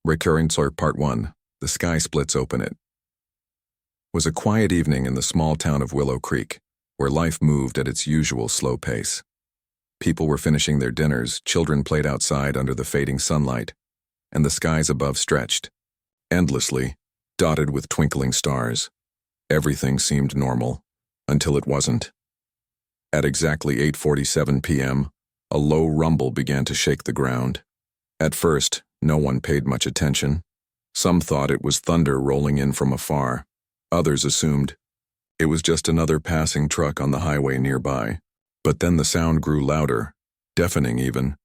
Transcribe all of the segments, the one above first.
Recurring Story Part 1. The Sky Splits Open. It was a quiet evening in the small town of Willow Creek, where life moved at its usual slow pace. People were finishing their dinners, children played outside under the fading sunlight, and the skies above stretched, endlessly, dotted with twinkling stars. Everything seemed normal, until it wasn't. At exactly 8:47 p.m., a low rumble began to shake the ground. At first, no one paid much attention. Some thought it was thunder rolling in from afar. Others assumed it was just another passing truck on the highway nearby. But then the sound grew louder, deafening even,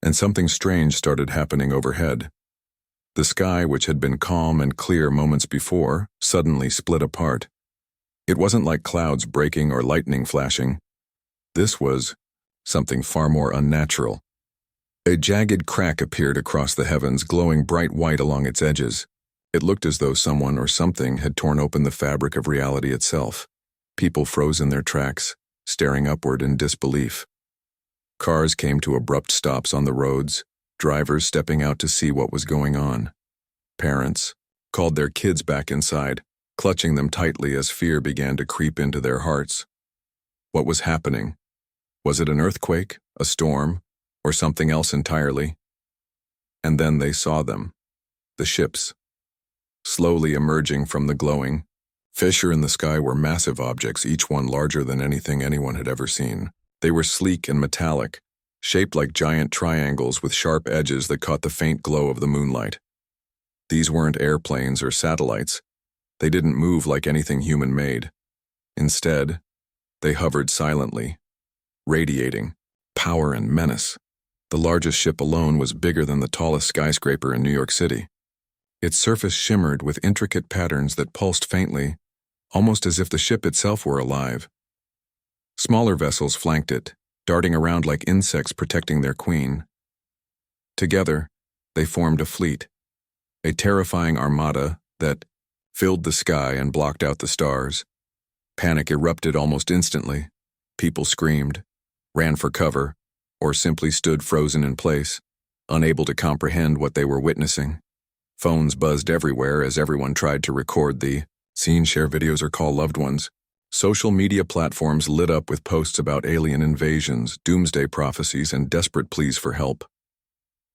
and something strange started happening overhead. The sky, which had been calm and clear moments before, suddenly split apart. It wasn't like clouds breaking or lightning flashing. This was something far more unnatural. A jagged crack appeared across the heavens, glowing bright white along its edges. It looked as though someone or something had torn open the fabric of reality itself. People froze in their tracks, staring upward in disbelief. Cars came to abrupt stops on the roads, drivers stepping out to see what was going on. Parents called their kids back inside, clutching them tightly as fear began to creep into their hearts. What was happening? Was it an earthquake, a storm, or something else entirely? And then they saw them, the ships, slowly emerging from the glowing. Fissure in the sky were massive objects, each one larger than anything anyone had ever seen. They were sleek and metallic, shaped like giant triangles with sharp edges that caught the faint glow of the moonlight. These weren't airplanes or satellites. They didn't move like anything human-made. Instead, they hovered silently, radiating power and menace. The largest ship alone was bigger than the tallest skyscraper in New York City. Its surface shimmered with intricate patterns that pulsed faintly, almost as if the ship itself were alive. Smaller vessels flanked it, darting around like insects protecting their queen. Together, they formed a fleet, a terrifying armada that filled the sky and blocked out the stars. Panic erupted almost instantly. People screamed, ran for cover, or simply stood frozen in place, unable to comprehend what they were witnessing. Phones buzzed everywhere as everyone tried to record the scene, share videos, or call loved ones. Social media platforms lit up with posts about alien invasions, doomsday prophecies, and desperate pleas for help.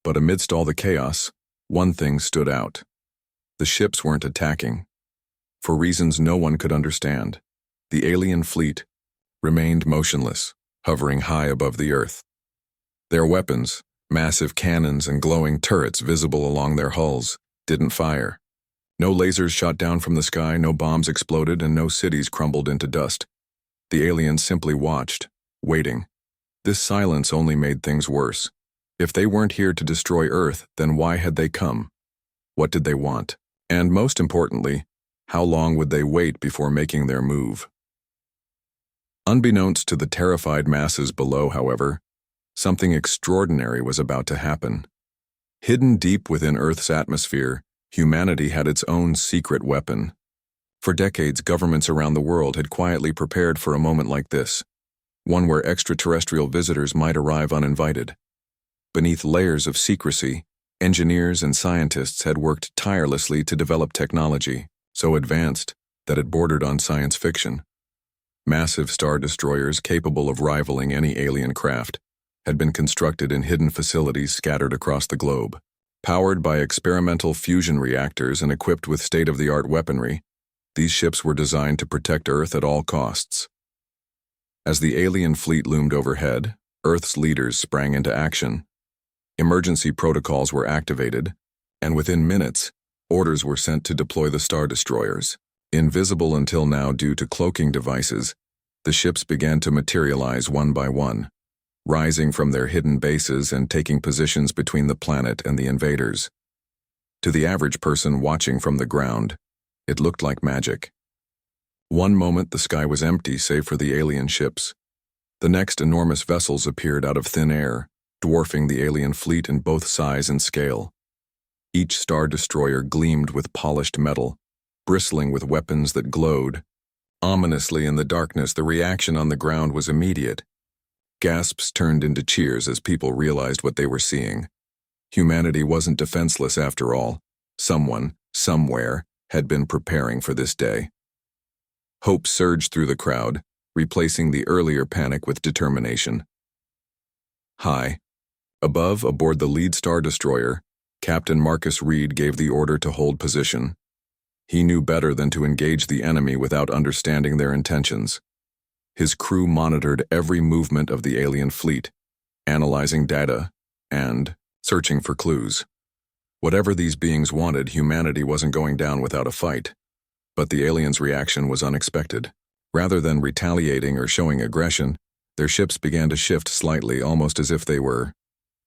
But amidst all the chaos, one thing stood out. The ships weren't attacking. For reasons no one could understand, the alien fleet remained motionless, hovering high above the earth. Their weapons, massive cannons and glowing turrets visible along their hulls, didn't fire. No lasers shot down from the sky, no bombs exploded, and no cities crumbled into dust. The aliens simply watched, waiting. This silence only made things worse. If they weren't here to destroy Earth, then why had they come? What did they want? And most importantly, how long would they wait before making their move? Unbeknownst to the terrified masses below, however, something extraordinary was about to happen. Hidden deep within Earth's atmosphere, humanity had its own secret weapon. For decades, governments around the world had quietly prepared for a moment like this, one where extraterrestrial visitors might arrive uninvited. Beneath layers of secrecy, engineers and scientists had worked tirelessly to develop technology so advanced that it bordered on science fiction. Massive star destroyers capable of rivaling any alien craft had been constructed in hidden facilities scattered across the globe. Powered by experimental fusion reactors and equipped with state-of-the-art weaponry, these ships were designed to protect Earth at all costs. As the alien fleet loomed overhead, Earth's leaders sprang into action. Emergency protocols were activated, and within minutes, orders were sent to deploy the star destroyers. Invisible until now due to cloaking devices, the ships began to materialize one by one, rising from their hidden bases and taking positions between the planet and the invaders. To the average person watching from the ground, it looked like magic. One moment the sky was empty save for the alien ships. The next, enormous vessels appeared out of thin air, dwarfing the alien fleet in both size and scale. Each star destroyer gleamed with polished metal, bristling with weapons that glowed. Ominously in the darkness, the reaction on the ground was immediate. Gasps turned into cheers as people realized what they were seeing. Humanity wasn't defenseless after all. Someone, somewhere, had been preparing for this day. Hope surged through the crowd, replacing the earlier panic with determination. High, above, aboard the lead Star Destroyer, Captain Marcus Reed gave the order to hold position. He knew better than to engage the enemy without understanding their intentions. His crew monitored every movement of the alien fleet, analyzing data and searching for clues. Whatever these beings wanted, humanity wasn't going down without a fight. But the aliens' reaction was unexpected. Rather than retaliating or showing aggression, their ships began to shift slightly, almost as if they were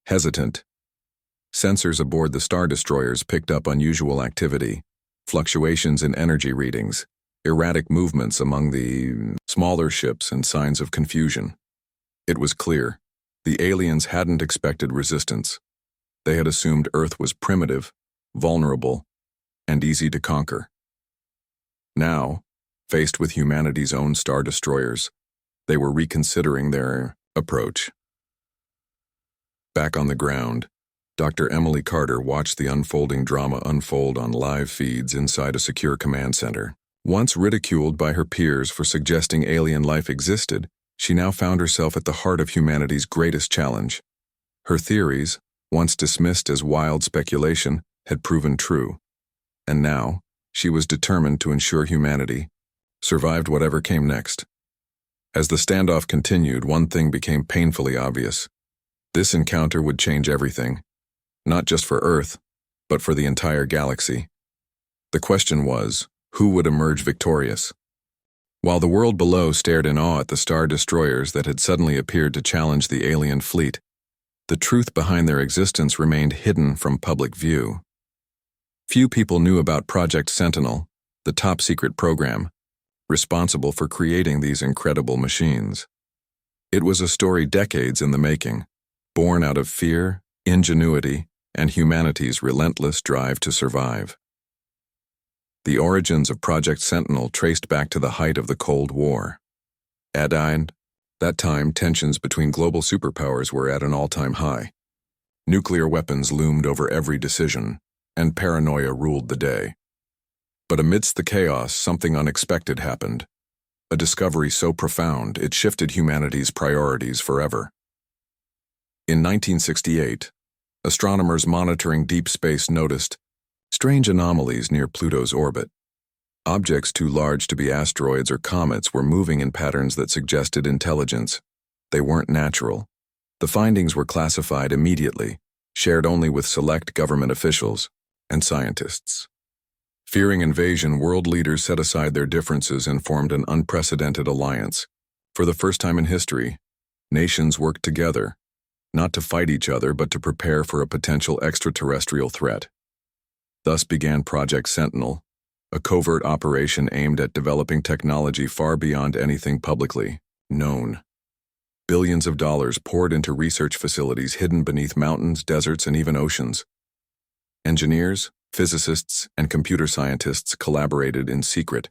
hesitant. Sensors aboard the Star Destroyers picked up unusual activity, fluctuations in energy readings, erratic movements among the smaller ships, and signs of confusion. It was clear. The aliens hadn't expected resistance. They had assumed Earth was primitive, vulnerable, and easy to conquer. Now, faced with humanity's own Star Destroyers, they were reconsidering their approach. Back on the ground, Dr. Emily Carter watched the unfolding drama unfold on live feeds inside a secure command center. Once ridiculed by her peers for suggesting alien life existed, she now found herself at the heart of humanity's greatest challenge. Her theories, once dismissed as wild speculation, had proven true. And now, she was determined to ensure humanity survived whatever came next. As the standoff continued, one thing became painfully obvious. This encounter would change everything, not just for Earth, but for the entire galaxy. The question was, who would emerge victorious? While the world below stared in awe at the Star Destroyers that had suddenly appeared to challenge the alien fleet, the truth behind their existence remained hidden from public view. Few people knew about Project Sentinel, the top-secret program, responsible for creating these incredible machines. It was a story decades in the making, born out of fear, ingenuity, and humanity's relentless drive to survive. The origins of Project Sentinel traced back to the height of the Cold War. At that time, tensions between global superpowers were at an all-time high. Nuclear weapons loomed over every decision, and paranoia ruled the day. But amidst the chaos, something unexpected happened. A discovery so profound, it shifted humanity's priorities forever. In 1968, astronomers monitoring deep space noticed strange anomalies near Pluto's orbit. Objects too large to be asteroids or comets were moving in patterns that suggested intelligence. They weren't natural. The findings were classified immediately, shared only with select government officials and scientists. Fearing invasion, world leaders set aside their differences and formed an unprecedented alliance. For the first time in history, nations worked together, not to fight each other but to prepare for a potential extraterrestrial threat. Thus began Project Sentinel, a covert operation aimed at developing technology far beyond anything publicly known. Billions of dollars poured into research facilities hidden beneath mountains, deserts, and even oceans. Engineers, physicists, and computer scientists collaborated in secret,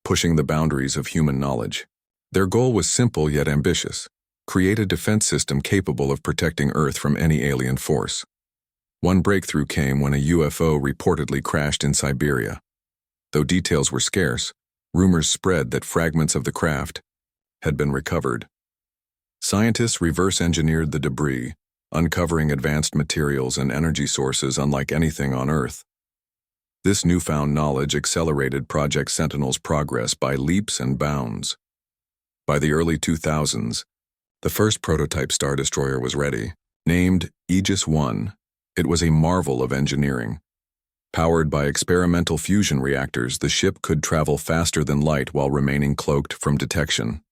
pushing the boundaries of human knowledge. Their goal was simple yet ambitious: create a defense system capable of protecting Earth from any alien force. One breakthrough came when a UFO reportedly crashed in Siberia. Though details were scarce, rumors spread that fragments of the craft had been recovered. Scientists reverse-engineered the debris, uncovering advanced materials and energy sources unlike anything on Earth. This newfound knowledge accelerated Project Sentinel's progress by leaps and bounds. By the early 2000s, the first prototype Star Destroyer was ready. Named Aegis I, it was a marvel of engineering. Powered by experimental fusion reactors, the ship could travel faster than light while remaining cloaked from detection.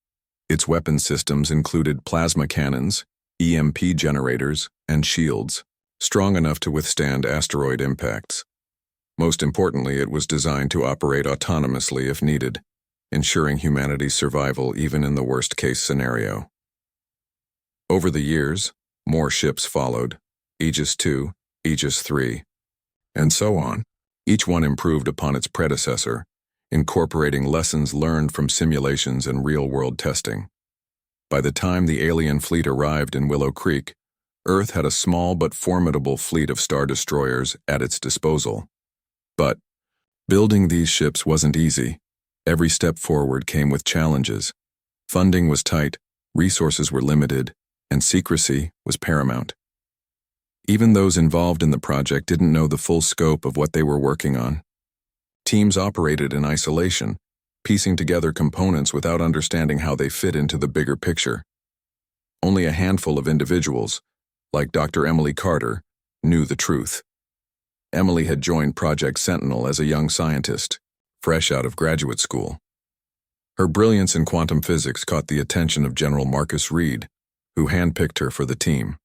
Its weapon systems included plasma cannons, EMP generators, and shields, strong enough to withstand asteroid impacts. Most importantly, it was designed to operate autonomously if needed, ensuring humanity's survival even in the worst-case scenario. Over the years, more ships followed: Aegis II, Aegis III, and so on. Each one improved upon its predecessor, incorporating lessons learned from simulations and real-world testing. By the time the alien fleet arrived in Willow Creek, Earth had a small but formidable fleet of Star Destroyers at its disposal. But building these ships wasn't easy. Every step forward came with challenges. Funding was tight, resources were limited, and secrecy was paramount. Even those involved in the project didn't know the full scope of what they were working on. Teams operated in isolation, piecing together components without understanding how they fit into the bigger picture. Only a handful of individuals, like Dr. Emily Carter, knew the truth. Emily had joined Project Sentinel as a young scientist, fresh out of graduate school. Her brilliance in quantum physics caught the attention of General Marcus Reed, who handpicked her for the team.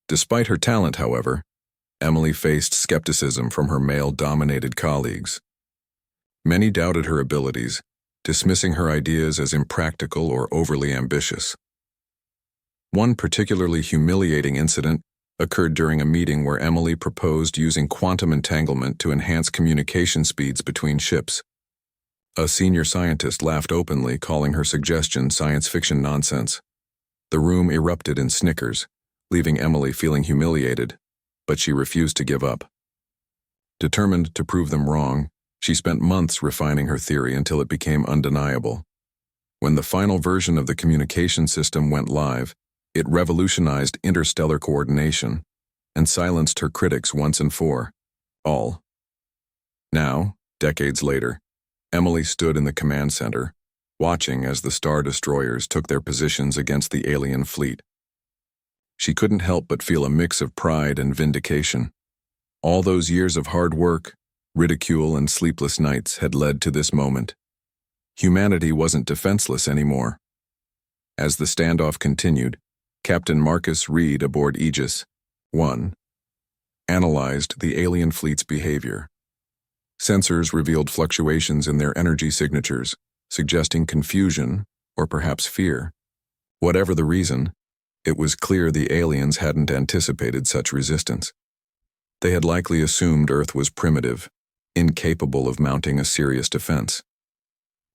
Despite her talent, however, Emily faced skepticism from her male-dominated colleagues. Many doubted her abilities, dismissing her ideas as impractical or overly ambitious. One particularly humiliating incident occurred during a meeting where Emily proposed using quantum entanglement to enhance communication speeds between ships. A senior scientist laughed openly, calling her suggestion science fiction nonsense. The room erupted in snickers, leaving Emily feeling humiliated, but she refused to give up. Determined to prove them wrong, she spent months refining her theory until it became undeniable. When the final version of the communication system went live, it revolutionized interstellar coordination and silenced her critics once and for all. Now, decades later, Emily stood in the command center, watching as the Star Destroyers took their positions against the alien fleet. She couldn't help but feel a mix of pride and vindication. All those years of hard work, ridicule, and sleepless nights had led to this moment. Humanity wasn't defenseless anymore. As the standoff continued, Captain Marcus Reed aboard Aegis 1 analyzed the alien fleet's behavior. Sensors revealed fluctuations in their energy signatures, suggesting confusion or perhaps fear. Whatever the reason, it was clear the aliens hadn't anticipated such resistance. They had likely assumed Earth was primitive, incapable of mounting a serious defense.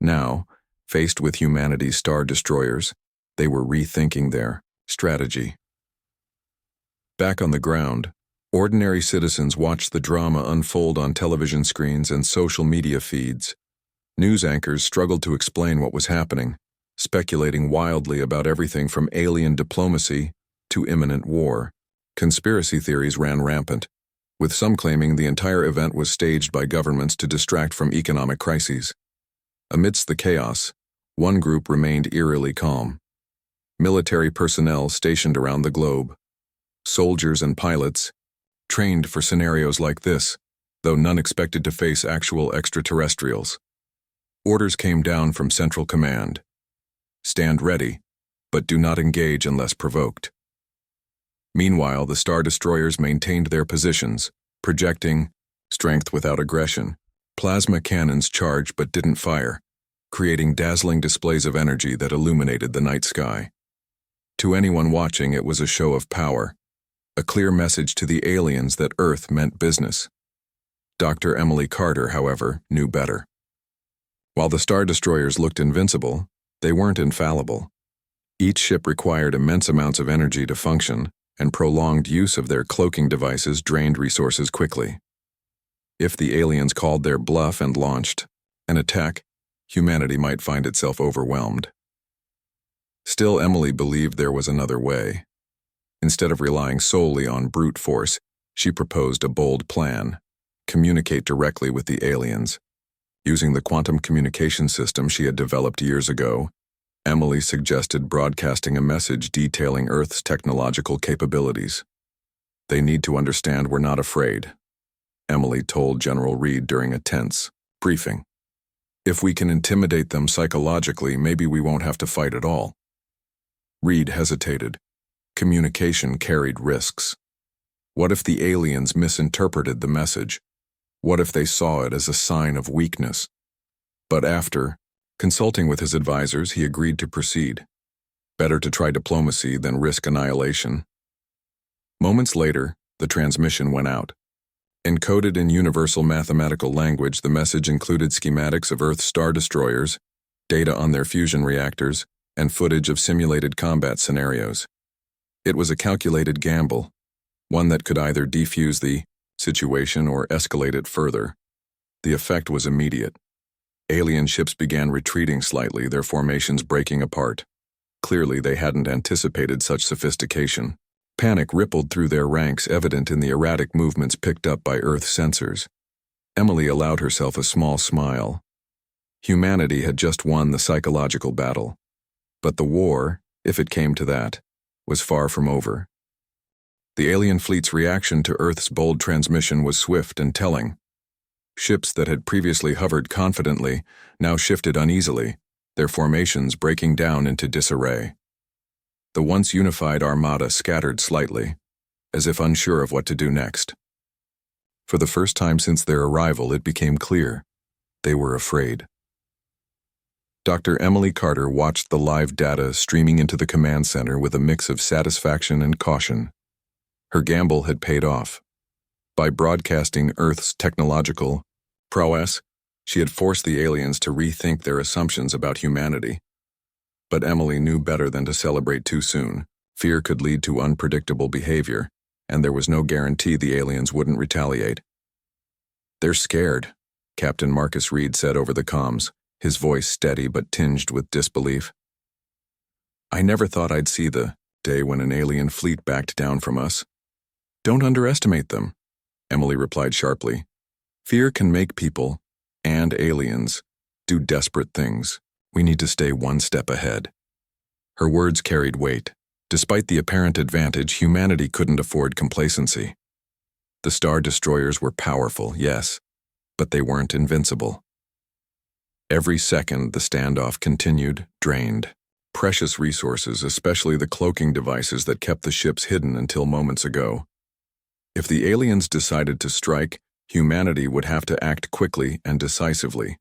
Now, faced with humanity's Star Destroyers, they were rethinking their strategy. Back on the ground, ordinary citizens watched the drama unfold on television screens and social media feeds. News anchors struggled to explain what was happening, speculating wildly about everything from alien diplomacy to imminent war. Conspiracy theories ran rampant, with some claiming the entire event was staged by governments to distract from economic crises. Amidst the chaos, one group remained eerily calm. Military personnel stationed around the globe, soldiers and pilots, trained for scenarios like this, though none expected to face actual extraterrestrials. Orders came down from Central Command. Stand ready, but do not engage unless provoked. Meanwhile, the Star Destroyers maintained their positions, projecting strength without aggression. Plasma cannons charged but didn't fire, creating dazzling displays of energy that illuminated the night sky. To anyone watching, it was a show of power, a clear message to the aliens that Earth meant business. Dr. Emily Carter, however, knew better. While the Star Destroyers looked invincible, they weren't infallible. Each ship required immense amounts of energy to function, and prolonged use of their cloaking devices drained resources quickly. If the aliens called their bluff and launched an attack, humanity might find itself overwhelmed. Still, Emily believed there was another way. Instead of relying solely on brute force, she proposed a bold plan: communicate directly with the aliens. Using the quantum communication system she had developed years ago, Emily suggested broadcasting a message detailing Earth's technological capabilities. "They need to understand we're not afraid," Emily told General Reed during a tense briefing. "If we can intimidate them psychologically, maybe we won't have to fight at all." Reed hesitated. Communication carried risks. What if the aliens misinterpreted the message? What if they saw it as a sign of weakness? But after consulting with his advisors, he agreed to proceed. Better to try diplomacy than risk annihilation. Moments later, the transmission went out. Encoded in universal mathematical language, the message included schematics of Earth's Star Destroyers, data on their fusion reactors, and footage of simulated combat scenarios. It was a calculated gamble, one that could either defuse the situation or escalate it further. The effect was immediate. Alien ships began retreating slightly, their formations breaking apart. Clearly, they hadn't anticipated such sophistication. Panic rippled through their ranks, evident in the erratic movements picked up by Earth sensors. Emily allowed herself a small smile. Humanity had just won the psychological battle. But the war, if it came to that, was far from over. The alien fleet's reaction to Earth's bold transmission was swift and telling. Ships that had previously hovered confidently now shifted uneasily, their formations breaking down into disarray. The once unified armada scattered slightly, as if unsure of what to do next. For the first time since their arrival, it became clear they were afraid. Dr. Emily Carter watched the live data streaming into the command center with a mix of satisfaction and caution. Her gamble had paid off. By broadcasting Earth's technological prowess, she had forced the aliens to rethink their assumptions about humanity. But Emily knew better than to celebrate too soon. Fear could lead to unpredictable behavior, and there was no guarantee the aliens wouldn't retaliate. "They're scared," Captain Marcus Reed said over the comms, his voice steady but tinged with disbelief. "I never thought I'd see the day when an alien fleet backed down from us." "Don't underestimate them," Emily replied sharply. "Fear can make people, and aliens, do desperate things. We need to stay one step ahead." Her words carried weight. Despite the apparent advantage, humanity couldn't afford complacency. The Star Destroyers were powerful, yes, but they weren't invincible. Every second the standoff continued, drained. Precious resources, especially the cloaking devices that kept the ships hidden until moments ago. If the aliens decided to strike, humanity would have to act quickly and decisively.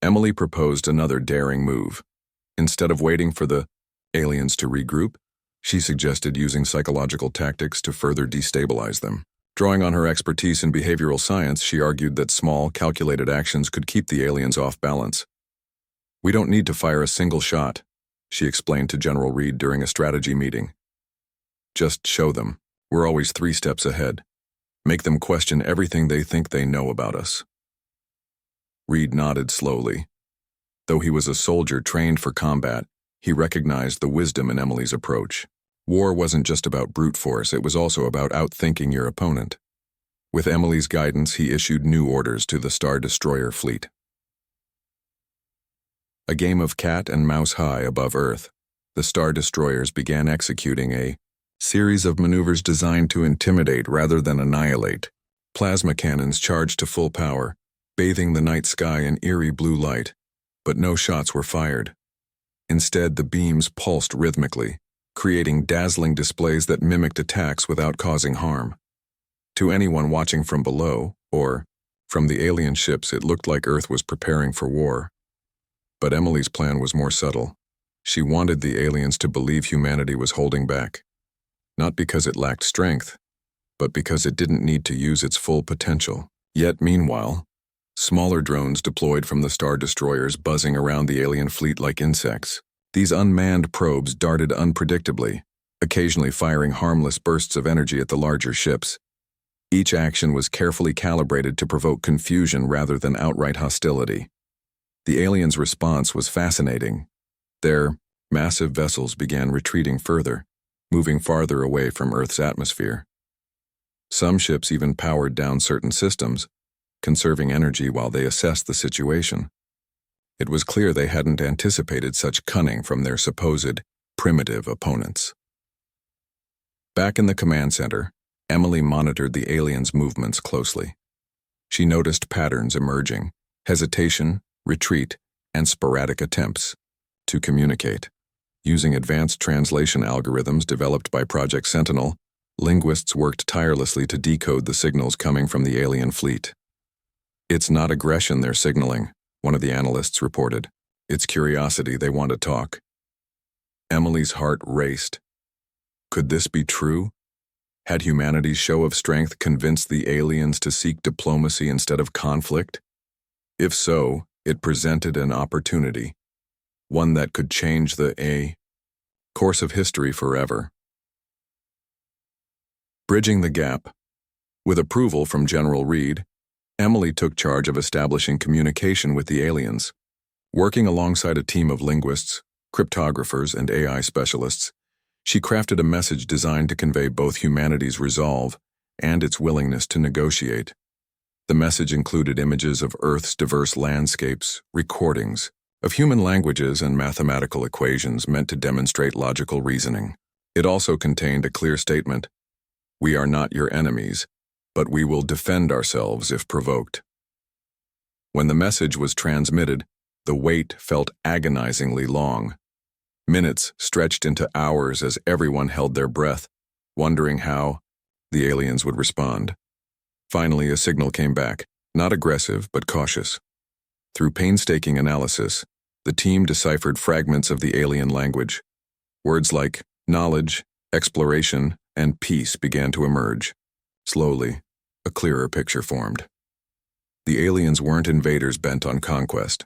Emily proposed another daring move. Instead of waiting for the aliens to regroup, she suggested using psychological tactics to further destabilize them. Drawing on her expertise in behavioral science, she argued that small, calculated actions could keep the aliens off balance. "We don't need to fire a single shot," she explained to General Reed during a strategy meeting. "Just show them. We're always 3 steps ahead. Make them question everything they think they know about us." Reed nodded slowly. Though he was a soldier trained for combat, he recognized the wisdom in Emily's approach. War wasn't just about brute force, it was also about outthinking your opponent. With Emily's guidance, he issued new orders to the Star Destroyer fleet. A game of cat and mouse high above Earth, the Star Destroyers began executing a series of maneuvers designed to intimidate rather than annihilate. Plasma cannons charged to full power, bathing the night sky in eerie blue light, but no shots were fired. Instead, the beams pulsed rhythmically, creating dazzling displays that mimicked attacks without causing harm. To anyone watching from below, or from the alien ships, it looked like Earth was preparing for war. But Emily's plan was more subtle. She wanted the aliens to believe humanity was holding back. Not because it lacked strength, but because it didn't need to use its full potential. Yet, meanwhile, smaller drones deployed from the Star Destroyers buzzing around the alien fleet like insects. These unmanned probes darted unpredictably, occasionally firing harmless bursts of energy at the larger ships. Each action was carefully calibrated to provoke confusion rather than outright hostility. The aliens' response was fascinating. Their massive vessels began retreating further, moving farther away from Earth's atmosphere. Some ships even powered down certain systems, conserving energy while they assessed the situation. It was clear they hadn't anticipated such cunning from their supposed primitive opponents. Back in the command center, Emily monitored the aliens' movements closely. She noticed patterns emerging: hesitation, retreat, and sporadic attempts to communicate. Using advanced translation algorithms developed by Project Sentinel, linguists worked tirelessly to decode the signals coming from the alien fleet. "It's not aggression they're signaling," one of the analysts reported. "It's curiosity, they want to talk." Emily's heart raced. Could this be true? Had humanity's show of strength convinced the aliens to seek diplomacy instead of conflict? If so, it presented an opportunity, one that could change the course of history forever. Bridging the gap. With approval from General Reed, Emily took charge of establishing communication with the aliens. Working alongside a team of linguists, cryptographers, and AI specialists, she crafted a message designed to convey both humanity's resolve and its willingness to negotiate. The message included images of Earth's diverse landscapes, recordings of human languages, and mathematical equations meant to demonstrate logical reasoning. It also contained a clear statement: "We are not your enemies, but we will defend ourselves if provoked." When the message was transmitted, the wait felt agonizingly long. Minutes stretched into hours as everyone held their breath, wondering how the aliens would respond. Finally, a signal came back, not aggressive but cautious. Through painstaking analysis, the team deciphered fragments of the alien language. Words like knowledge, exploration, and peace began to emerge. Slowly, a clearer picture formed. The aliens weren't invaders bent on conquest.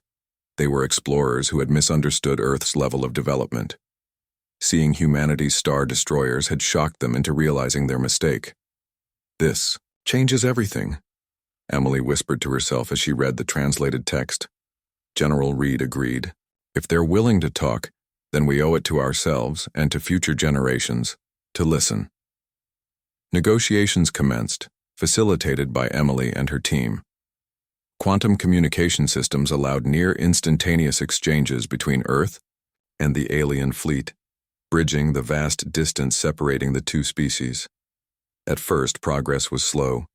They were explorers who had misunderstood Earth's level of development. Seeing humanity's star destroyers had shocked them into realizing their mistake. "This changes everything," Emily whispered to herself as she read the translated text. General Reed agreed. "If they're willing to talk, then we owe it to ourselves and to future generations to listen." Negotiations commenced, facilitated by Emily and her team. Quantum communication systems allowed near-instantaneous exchanges between Earth and the alien fleet, bridging the vast distance separating the two species. At first, progress was slow.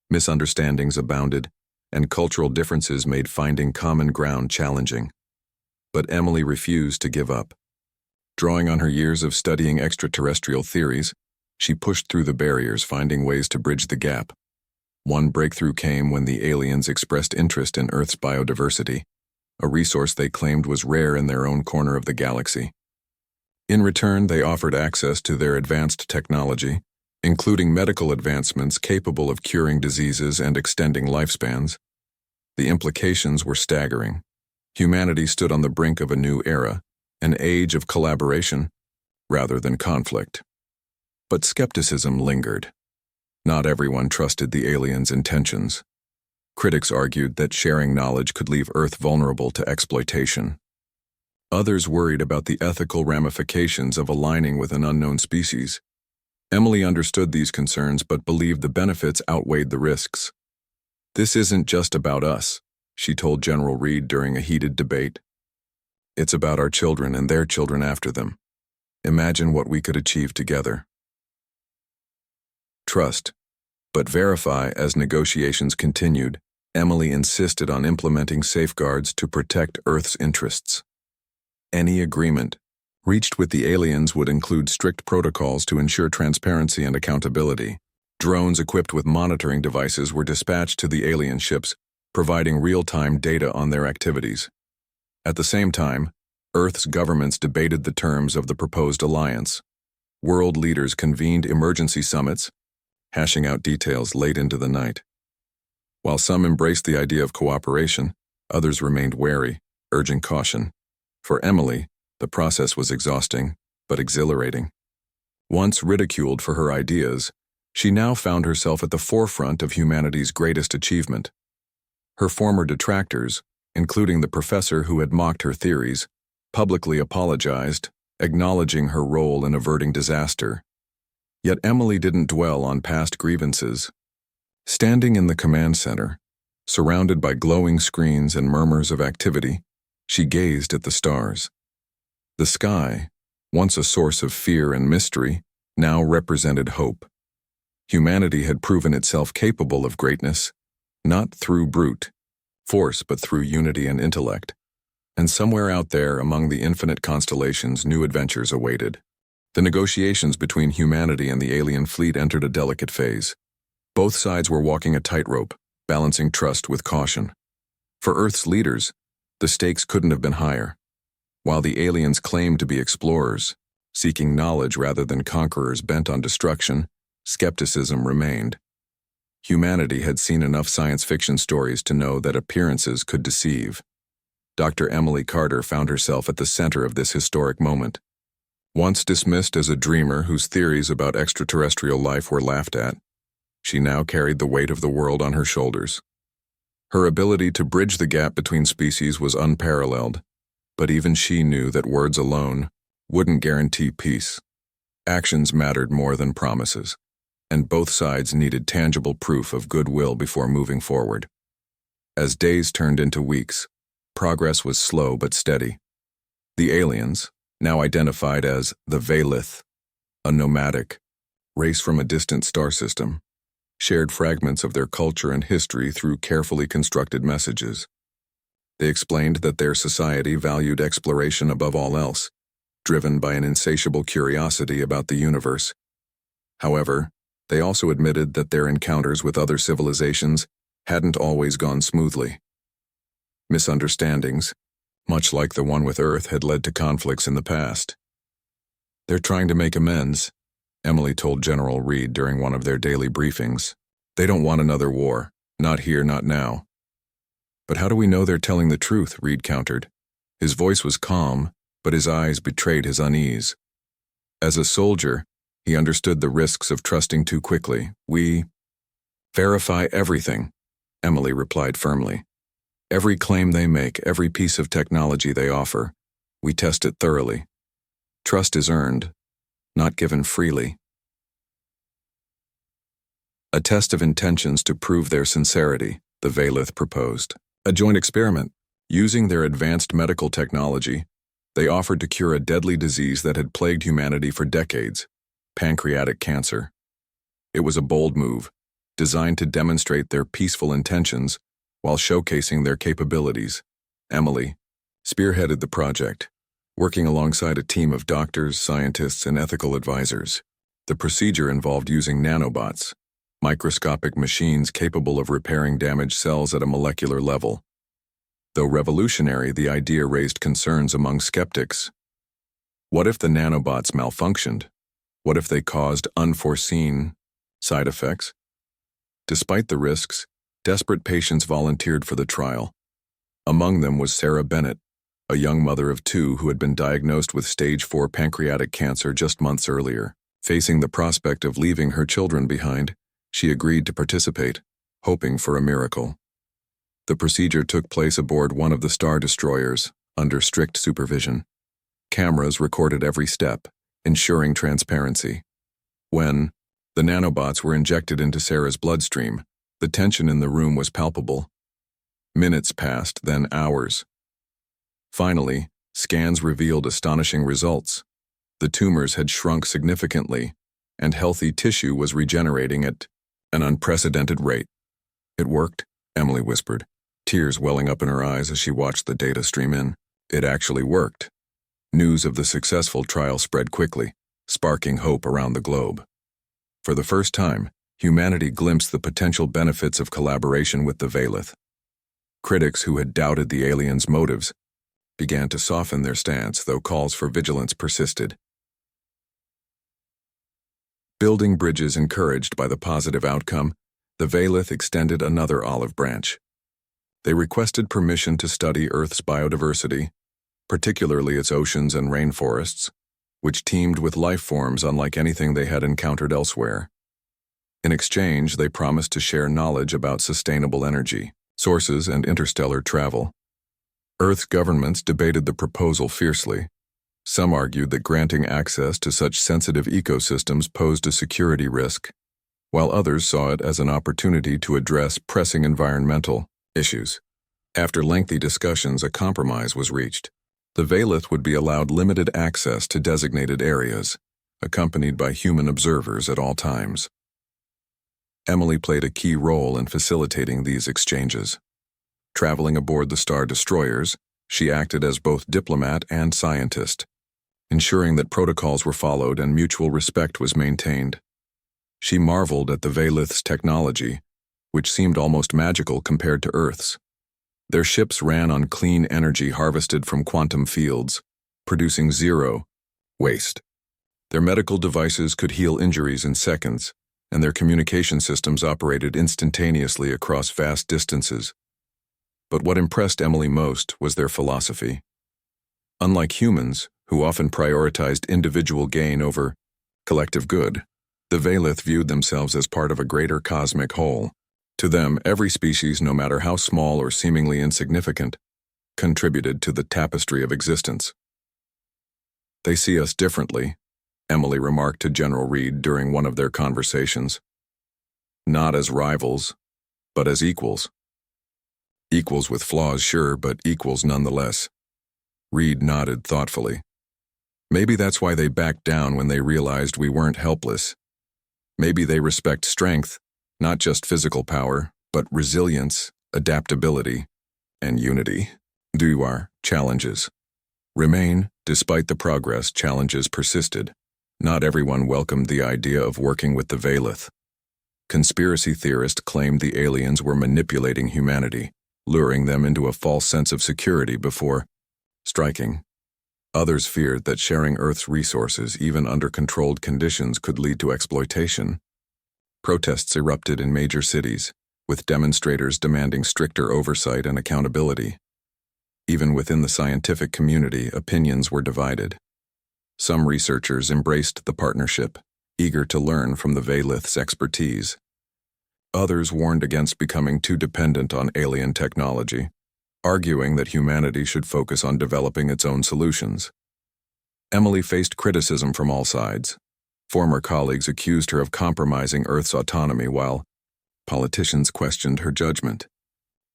Misunderstandings abounded, and cultural differences made finding common ground challenging. But Emily refused to give up. Drawing on her years of studying extraterrestrial theories, she pushed through the barriers, finding ways to bridge the gap. One breakthrough came when the aliens expressed interest in Earth's biodiversity, a resource they claimed was rare in their own corner of the galaxy. In return, they offered access to their advanced technology, including medical advancements capable of curing diseases and extending lifespans. The implications were staggering. Humanity stood on the brink of a new era, an age of collaboration rather than conflict. But skepticism lingered. Not everyone trusted the aliens' intentions. Critics argued that sharing knowledge could leave Earth vulnerable to exploitation. Others worried about the ethical ramifications of aligning with an unknown species. Emily understood these concerns but believed the benefits outweighed the risks. "This isn't just about us," she told General Reed during a heated debate. "It's about our children and their children after them. Imagine what we could achieve together." Trust, but verify. As negotiations continued, Emily insisted on implementing safeguards to protect Earth's interests. Any agreement reached with the aliens would include strict protocols to ensure transparency and accountability. Drones equipped with monitoring devices were dispatched to the alien ships, providing real-time data on their activities. At the same time, Earth's governments debated the terms of the proposed alliance. World leaders convened emergency summits, hashing out details late into the night. While some embraced the idea of cooperation, others remained wary, urging caution. For Emily, the process was exhausting, but exhilarating. Once ridiculed for her ideas, she now found herself at the forefront of humanity's greatest achievement. Her former detractors, including the professor who had mocked her theories, publicly apologized, acknowledging her role in averting disaster. Yet Emily didn't dwell on past grievances. Standing in the command center, surrounded by glowing screens and murmurs of activity, she gazed at the stars. The sky, once a source of fear and mystery, now represented hope. Humanity had proven itself capable of greatness, not through brute force but through unity and intellect. And somewhere out there among the infinite constellations, new adventures awaited. The negotiations between humanity and the alien fleet entered a delicate phase. Both sides were walking a tightrope, balancing trust with caution. For Earth's leaders, the stakes couldn't have been higher. While the aliens claimed to be explorers, seeking knowledge rather than conquerors bent on destruction, skepticism remained. Humanity had seen enough science fiction stories to know that appearances could deceive. Dr. Emily Carter found herself at the center of this historic moment. Once dismissed as a dreamer whose theories about extraterrestrial life were laughed at, she now carried the weight of the world on her shoulders. Her ability to bridge the gap between species was unparalleled, but even she knew that words alone wouldn't guarantee peace. Actions mattered more than promises, and both sides needed tangible proof of goodwill before moving forward. As days turned into weeks, progress was slow but steady. The aliens, now identified as the Veilith, a nomadic race from a distant star system, shared fragments of their culture and history through carefully constructed messages. They explained that their society valued exploration above all else, driven by an insatiable curiosity about the universe. However, they also admitted that their encounters with other civilizations hadn't always gone smoothly. Misunderstandings, much like the one with Earth, had led to conflicts in the past. "They're trying to make amends," Emily told General Reed during one of their daily briefings. "They don't want another war. Not here, not now." "But how do we know they're telling the truth?" Reed countered. His voice was calm, but his eyes betrayed his unease. As a soldier, he understood the risks of trusting too quickly. "We verify everything," Emily replied firmly. "Every claim they make, every piece of technology they offer, we test it thoroughly. Trust is earned, not given freely." A test of intentions to prove their sincerity, the Veilith proposed. A joint experiment. Using their advanced medical technology, they offered to cure a deadly disease that had plagued humanity for decades: pancreatic cancer. It was a bold move, designed to demonstrate their peaceful intentions while showcasing their capabilities. Emily spearheaded the project, working alongside a team of doctors, scientists, and ethical advisors. The procedure involved using nanobots, microscopic machines capable of repairing damaged cells at a molecular level. Though revolutionary, the idea raised concerns among skeptics. What if the nanobots malfunctioned? What if they caused unforeseen side effects? Despite the risks, desperate patients volunteered for the trial. Among them was Sarah Bennett, a young mother of 2 who had been diagnosed with stage 4 pancreatic cancer just months earlier. Facing the prospect of leaving her children behind, she agreed to participate, hoping for a miracle. The procedure took place aboard one of the Star Destroyers, under strict supervision. Cameras recorded every step, ensuring transparency. When the nanobots were injected into Sarah's bloodstream, the tension in the room was palpable. Minutes passed, then hours. Finally, scans revealed astonishing results. The tumors had shrunk significantly, and healthy tissue was regenerating at an unprecedented rate. "It worked," Emily whispered, tears welling up in her eyes as she watched the data stream in. It actually worked. News of the successful trial spread quickly, sparking hope around the globe. For the first time, humanity glimpsed the potential benefits of collaboration with the Veilith. Critics who had doubted the aliens' motives began to soften their stance, though calls for vigilance persisted. Building bridges encouraged by the positive outcome, the Veilith extended another olive branch. They requested permission to study Earth's biodiversity, particularly its oceans and rainforests, which teemed with life forms unlike anything they had encountered elsewhere. In exchange, they promised to share knowledge about sustainable energy sources and interstellar travel. Earth's governments debated the proposal fiercely. Some argued that granting access to such sensitive ecosystems posed a security risk, while others saw it as an opportunity to address pressing environmental issues. After lengthy discussions, a compromise was reached. The Veilith would be allowed limited access to designated areas, accompanied by human observers at all times. Emily played a key role in facilitating these exchanges. Traveling aboard the Star Destroyers, she acted as both diplomat and scientist, ensuring that protocols were followed and mutual respect was maintained. She marveled at the Veilith's technology, which seemed almost magical compared to Earth's. Their ships ran on clean energy harvested from quantum fields, producing zero waste. Their medical devices could heal injuries in seconds, and their communication systems operated instantaneously across vast distances. But what impressed Emily most was their philosophy. Unlike humans, who often prioritized individual gain over collective good, the Veilith viewed themselves as part of a greater cosmic whole. To them, every species, no matter how small or seemingly insignificant, contributed to the tapestry of existence. They see us differently, Emily remarked to General Reed during one of their conversations. Not as rivals, but as equals. Equals with flaws, sure, but equals nonetheless. Reed nodded thoughtfully. Maybe that's why they backed down when they realized we weren't helpless. Maybe they respect strength, not just physical power, but resilience, adaptability, and unity. Do our challenges remain? Despite the progress, challenges persisted. Not everyone welcomed the idea of working with the Valith. Conspiracy theorists claimed the aliens were manipulating humanity, luring them into a false sense of security before striking. Others feared that sharing Earth's resources, even under controlled conditions, could lead to exploitation. Protests erupted in major cities, with demonstrators demanding stricter oversight and accountability. Even within the scientific community, opinions were divided. Some researchers embraced the partnership, eager to learn from the Valith's expertise. Others warned against becoming too dependent on alien technology, arguing that humanity should focus on developing its own solutions. Emily faced criticism from all sides. Former colleagues accused her of compromising Earth's autonomy, while politicians questioned her judgment.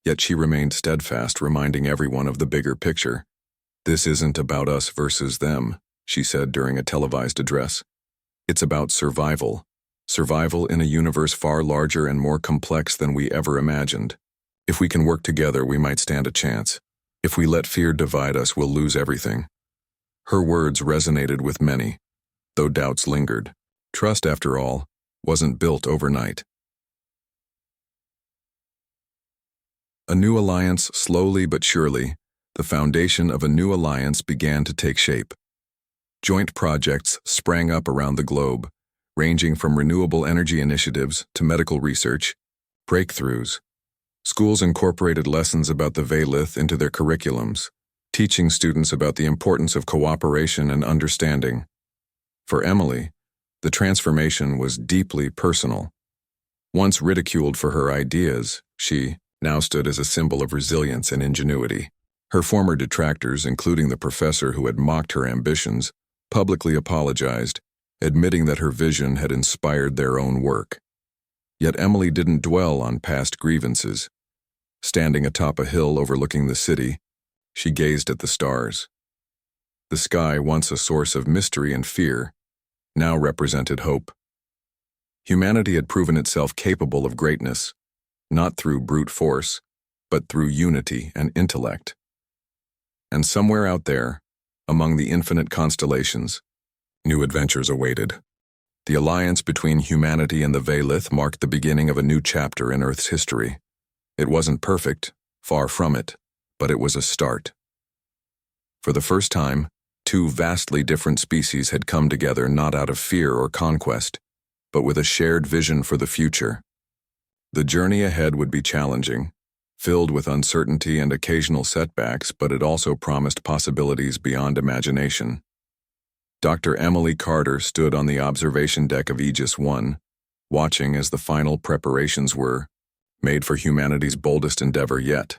Yet she remained steadfast, reminding everyone of the bigger picture. "This isn't about us versus them," she said during a televised address. "It's about survival. Survival in a universe far larger and more complex than we ever imagined. If we can work together, we might stand a chance. If we let fear divide us, we'll lose everything." Her words resonated with many, though doubts lingered. Trust, after all, wasn't built overnight. A new alliance, slowly but surely, the foundation of a new alliance began to take shape. Joint projects sprang up around the globe, ranging from renewable energy initiatives to medical research, breakthroughs. Schools incorporated lessons about the Valith into their curriculums, teaching students about the importance of cooperation and understanding. For Emily, the transformation was deeply personal. Once ridiculed for her ideas, she now stood as a symbol of resilience and ingenuity. Her former detractors, including the professor who had mocked her ambitions, publicly apologized, admitting that her vision had inspired their own work. Yet Emily didn't dwell on past grievances. Standing atop a hill overlooking the city, she gazed at the stars. The sky, once a source of mystery and fear, now represented hope. Humanity had proven itself capable of greatness, not through brute force, but through unity and intellect. And somewhere out there, among the infinite constellations, new adventures awaited. The alliance between humanity and the Valith marked the beginning of a new chapter in Earth's history. It wasn't perfect, far from it, but it was a start. For the first time, two vastly different species had come together not out of fear or conquest, but with a shared vision for the future. The journey ahead would be challenging, filled with uncertainty and occasional setbacks, but it also promised possibilities beyond imagination. Dr. Emily Carter stood on the observation deck of Aegis 1, watching as the final preparations were made for humanity's boldest endeavor yet,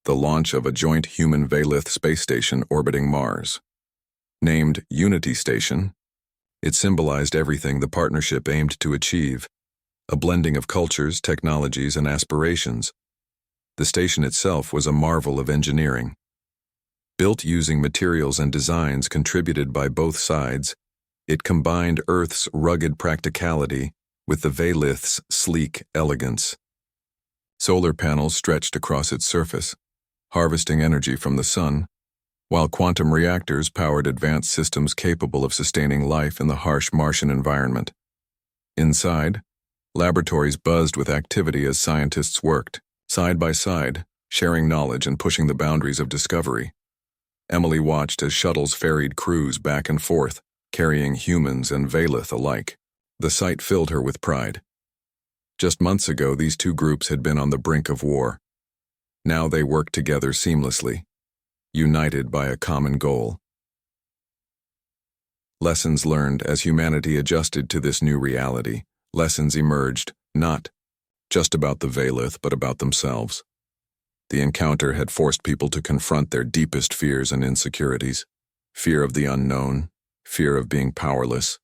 the launch of a joint human Valith space station orbiting Mars. Named Unity Station, it symbolized everything the partnership aimed to achieve, a blending of cultures, technologies, and aspirations. The station itself was a marvel of engineering. Built using materials and designs contributed by both sides, it combined Earth's rugged practicality with the Valith's sleek elegance. Solar panels stretched across its surface, harvesting energy from the sun, while quantum reactors powered advanced systems capable of sustaining life in the harsh Martian environment. Inside, laboratories buzzed with activity as scientists worked, side by side, sharing knowledge and pushing the boundaries of discovery. Emily watched as shuttles ferried crews back and forth, carrying humans and Valith alike. The sight filled her with pride. Just months ago, these two groups had been on the brink of war. Now they worked together seamlessly, united by a common goal. Lessons learned as humanity adjusted to this new reality. Lessons emerged, not just about the Valith, but about themselves. The encounter had forced people to confront their deepest fears and insecurities. Fear of the unknown, fear of being powerless,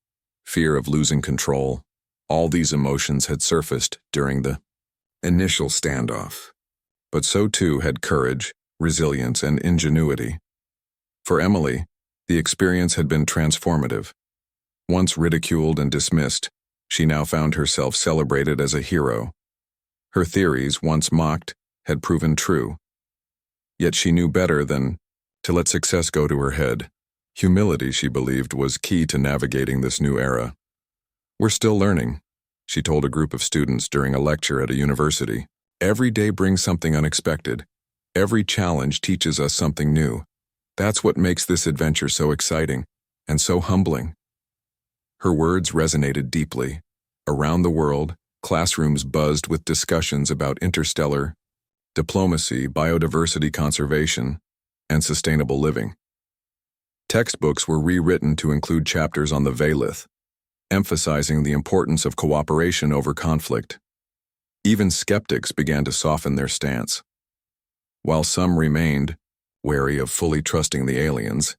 fear of losing control. All these emotions had surfaced during the initial standoff. But so too had courage, resilience, and ingenuity. For Emily, the experience had been transformative. Once ridiculed and dismissed, she now found herself celebrated as a hero. Her theories, once mocked, had proven true. Yet she knew better than to let success go to her head. Humility, she believed, was key to navigating this new era. "We're still learning," she told a group of students during a lecture at a university. "Every day brings something unexpected. Every challenge teaches us something new. That's what makes this adventure so exciting and so humbling." Her words resonated deeply. Around the world, classrooms buzzed with discussions about interstellar diplomacy, biodiversity conservation, and sustainable living. Textbooks were rewritten to include chapters on the Valith, emphasizing the importance of cooperation over conflict. Even skeptics began to soften their stance. While some remained wary of fully trusting the aliens,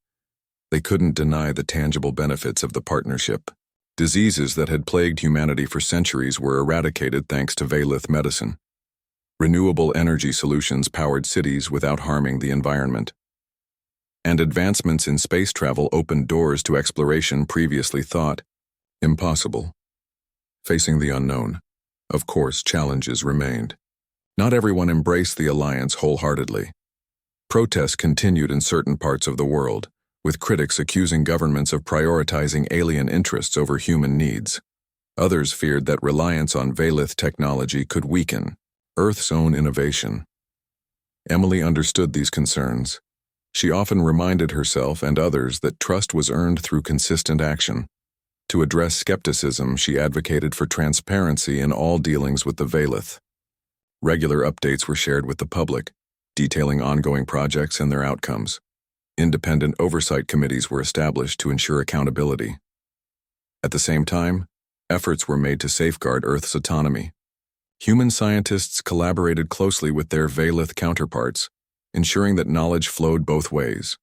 they couldn't deny the tangible benefits of the partnership. Diseases that had plagued humanity for centuries were eradicated thanks to Valith medicine. Renewable energy solutions powered cities without harming the environment. And advancements in space travel opened doors to exploration previously thought impossible. Facing the unknown, of course, challenges remained. Not everyone embraced the alliance wholeheartedly. Protests continued in certain parts of the world, with critics accusing governments of prioritizing alien interests over human needs. Others feared that reliance on Valith technology could weaken Earth's own innovation. Emily understood these concerns. She often reminded herself and others that trust was earned through consistent action. To address skepticism, she advocated for transparency in all dealings with the Valith. Regular updates were shared with the public, detailing ongoing projects and their outcomes. Independent oversight committees were established to ensure accountability. At the same time, efforts were made to safeguard Earth's autonomy. Human scientists collaborated closely with their Valith counterparts, ensuring that knowledge flowed both ways.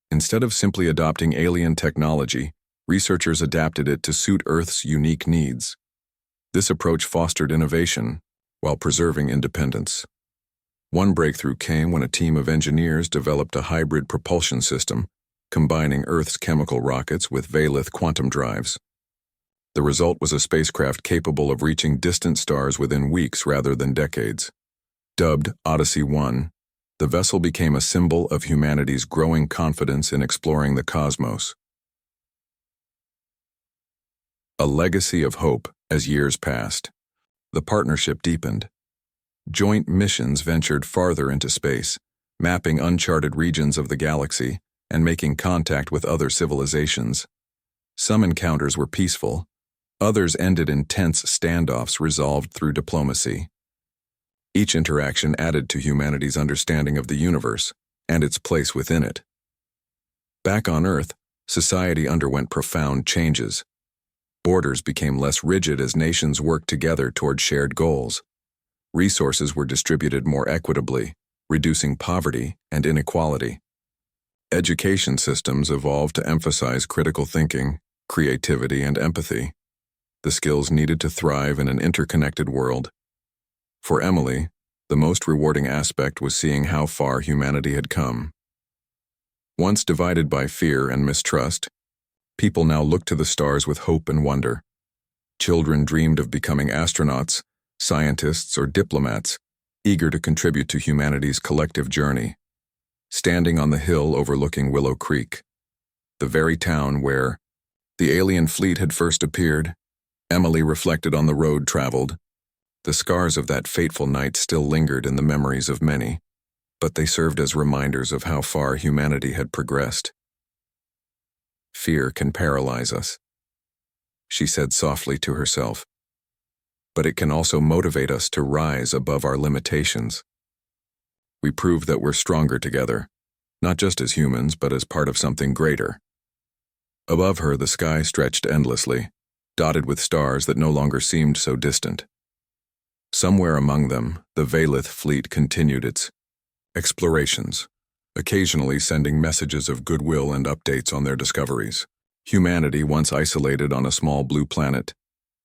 Instead of simply adopting alien technology, researchers adapted it to suit Earth's unique needs. This approach fostered innovation while preserving independence. One breakthrough came when a team of engineers developed a hybrid propulsion system, combining Earth's chemical rockets with Valith quantum drives. The result was a spacecraft capable of reaching distant stars within weeks rather than decades. Dubbed Odyssey 1, the vessel became a symbol of humanity's growing confidence in exploring the cosmos. A legacy of hope as years passed. The partnership deepened. Joint missions ventured farther into space, mapping uncharted regions of the galaxy and making contact with other civilizations. Some encounters were peaceful. Others ended in tense standoffs resolved through diplomacy. Each interaction added to humanity's understanding of the universe and its place within it. Back on Earth, society underwent profound changes. Borders became less rigid as nations worked together toward shared goals. Resources were distributed more equitably, reducing poverty and inequality. Education systems evolved to emphasize critical thinking, creativity, and empathy, the skills needed to thrive in an interconnected world. For Emily, the most rewarding aspect was seeing how far humanity had come. Once divided by fear and mistrust, people now looked to the stars with hope and wonder. Children dreamed of becoming astronauts, scientists, or diplomats, eager to contribute to humanity's collective journey. Standing on the hill overlooking Willow Creek, the very town where the alien fleet had first appeared, Emily reflected on the road traveled. The scars of that fateful night still lingered in the memories of many, but they served as reminders of how far humanity had progressed. "Fear can paralyze us," she said softly to herself, "but it can also motivate us to rise above our limitations. We prove that we're stronger together, not just as humans, but as part of something greater." Above her, the sky stretched endlessly, dotted with stars that no longer seemed so distant. Somewhere among them, the Valith fleet continued its explorations, occasionally sending messages of goodwill and updates on their discoveries. Humanity, once isolated on a small blue planet,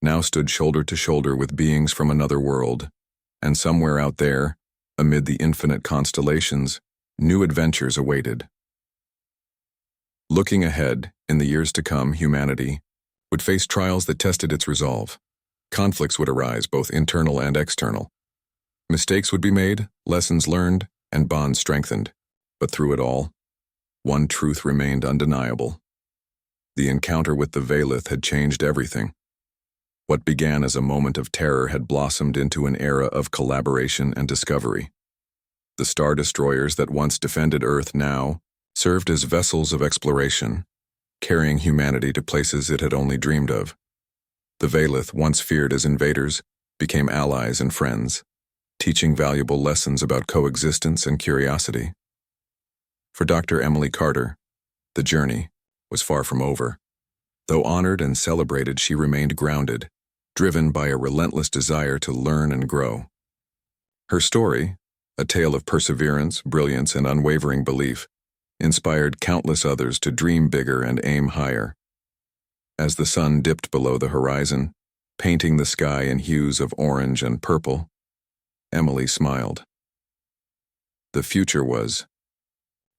now stood shoulder to shoulder with beings from another world, and somewhere out there, amid the infinite constellations, new adventures awaited. Looking ahead, in the years to come, humanity would face trials that tested its resolve. Conflicts would arise, both internal and external. Mistakes would be made, lessons learned, and bonds strengthened. But through it all, one truth remained undeniable. The encounter with the Valith had changed everything. What began as a moment of terror had blossomed into an era of collaboration and discovery. The Star Destroyers that once defended Earth now served as vessels of exploration, carrying humanity to places it had only dreamed of. The Valith, once feared as invaders, became allies and friends, teaching valuable lessons about coexistence and curiosity. For Dr. Emily Carter, the journey was far from over. Though honored and celebrated, she remained grounded, driven by a relentless desire to learn and grow. Her story, a tale of perseverance, brilliance, and unwavering belief, inspired countless others to dream bigger and aim higher. As the sun dipped below the horizon, painting the sky in hues of orange and purple, Emily smiled. The future was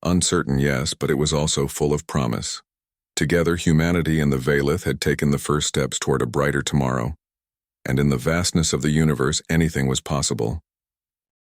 uncertain, yes, but it was also full of promise. Together, humanity and the Valith had taken the first steps toward a brighter tomorrow, and in the vastness of the universe, anything was possible.